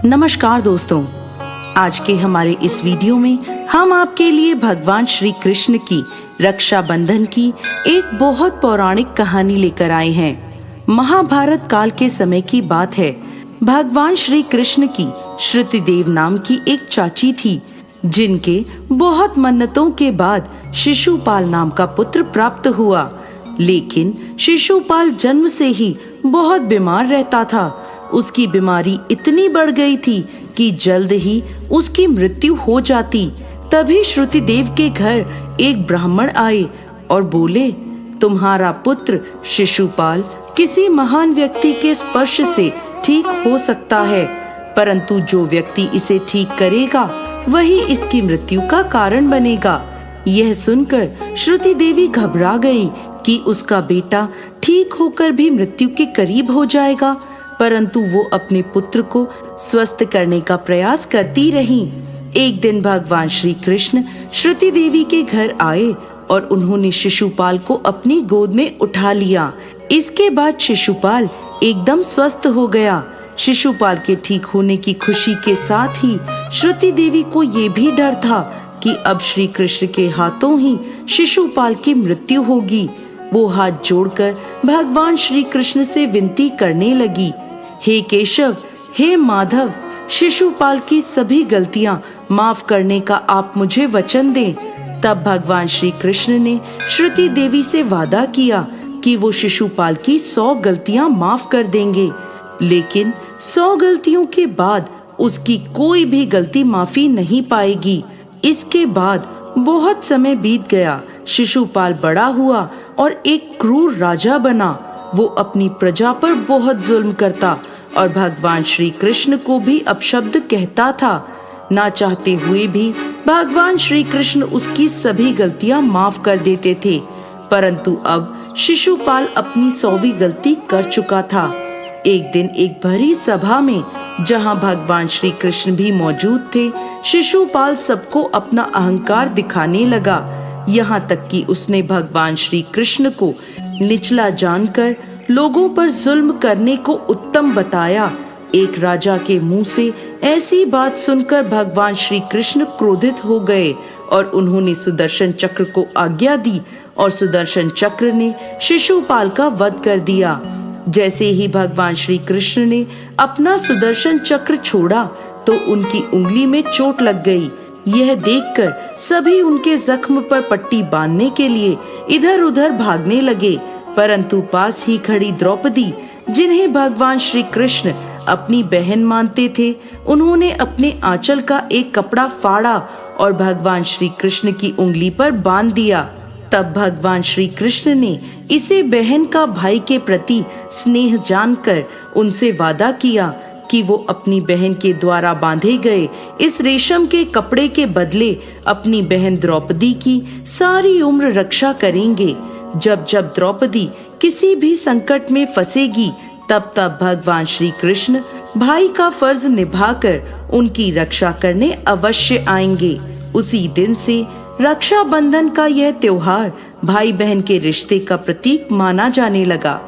नमस्कार दोस्तों, आज के हमारे इस वीडियो में हम आपके लिए भगवान श्री कृष्ण की रक्षाबंधन की एक बहुत पौराणिक कहानी लेकर आए हैं। महाभारत काल के समय की बात है। भगवान श्री कृष्ण की श्रुतिदेव नाम की एक चाची थी, जिनके बहुत मन्नतों के बाद शिशुपाल नाम का पुत्र प्राप्त हुआ। लेकिन शिशुपाल जन्म से ही बहुत बीमार रहता था। उसकी बीमारी इतनी बढ़ गई थी कि जल्द ही उसकी मृत्यु हो जाती। तभी श्रुतिदेव के घर एक ब्राह्मण आए और बोले, तुम्हारा पुत्र शिशुपाल किसी महान व्यक्ति के स्पर्श से ठीक हो सकता है, परंतु जो व्यक्ति इसे ठीक करेगा वही इसकी मृत्यु का कारण बनेगा। यह सुनकर श्रुति देवी घबरा गई कि उसका बेटा ठीक होकर भी मृत्यु के करीब हो जाएगा, परंतु वो अपने पुत्र को स्वस्थ करने का प्रयास करती रही। एक दिन भगवान श्री कृष्ण श्रुति देवी के घर आए और उन्होंने शिशुपाल को अपनी गोद में उठा लिया। इसके बाद शिशुपाल एकदम स्वस्थ हो गया। शिशुपाल के ठीक होने की खुशी के साथ ही श्रुति देवी को ये भी डर था कि अब श्री कृष्ण के हाथों ही शिशुपाल की मृत्यु होगी। वो हाथ जोड़कर भगवान श्री कृष्ण से विनती करने लगी, हे केशव, हे माधव, शिशुपाल की सभी गलतियां माफ करने का आप मुझे वचन दें। तब भगवान श्री कृष्ण ने श्रुति देवी से वादा किया कि वो शिशुपाल की 100 गलतियां माफ कर देंगे, लेकिन 100 गलतियों के बाद उसकी कोई भी गलती माफी नहीं पाएगी। इसके बाद बहुत समय बीत गया। शिशुपाल बड़ा हुआ और एक क्रूर राजा बना। वो अपनी प्रजा पर बहुत जुल्म करता और भगवान श्री कृष्ण को भी अपशब्द कहता था। ना चाहते हुए भी भगवान श्री कृष्ण उसकी सभी गलतियां माफ कर देते थे, परंतु अब शिशुपाल अपनी 100वीं गलती कर चुका था। एक दिन एक भरी सभा में, जहां भगवान श्री कृष्ण भी मौजूद थे, शिशुपाल सबको अपना अहंकार दिखाने लगा। यहाँ तक कि उसने भगवान श्री कृष्ण को निचला जानकर लोगों पर जुल्म करने को उत्तम बताया। एक राजा के मुंह से ऐसी बात सुनकर भगवान श्री कृष्ण क्रोधित हो गए और उन्होंने सुदर्शन चक्र को आज्ञा दी और सुदर्शन चक्र ने शिशुपाल का वध कर दिया। जैसे ही भगवान श्री कृष्ण ने अपना सुदर्शन चक्र छोड़ा तो उनकी उंगली में चोट लग गई। यह देखकर सभी उनके जख्म पर पट्टी बांधने के लिए इधर उधर भागने लगे, परंतु पास ही खड़ी द्रौपदी, जिन्हें भगवान श्री कृष्ण अपनी बहन मानते थे, उन्होंने अपने आंचल का एक कपड़ा फाड़ा और भगवान श्री कृष्ण की उंगली पर बांध दिया। तब भगवान श्री कृष्ण ने इसे बहन का भाई के प्रति स्नेह जानकर उनसे वादा किया कि वो अपनी बहन के द्वारा बांधे गए इस रेशम के कपड़े के बदले अपनी बहन द्रौपदी की सारी उम्र रक्षा करेंगे। जब जब द्रौपदी किसी भी संकट में फंसेगी, तब तब भगवान श्री कृष्ण भाई का फर्ज निभाकर उनकी रक्षा करने अवश्य आएंगे। उसी दिन से रक्षाबंधन का यह त्योहार भाई बहन के रिश्ते का प्रतीक माना जाने लगा।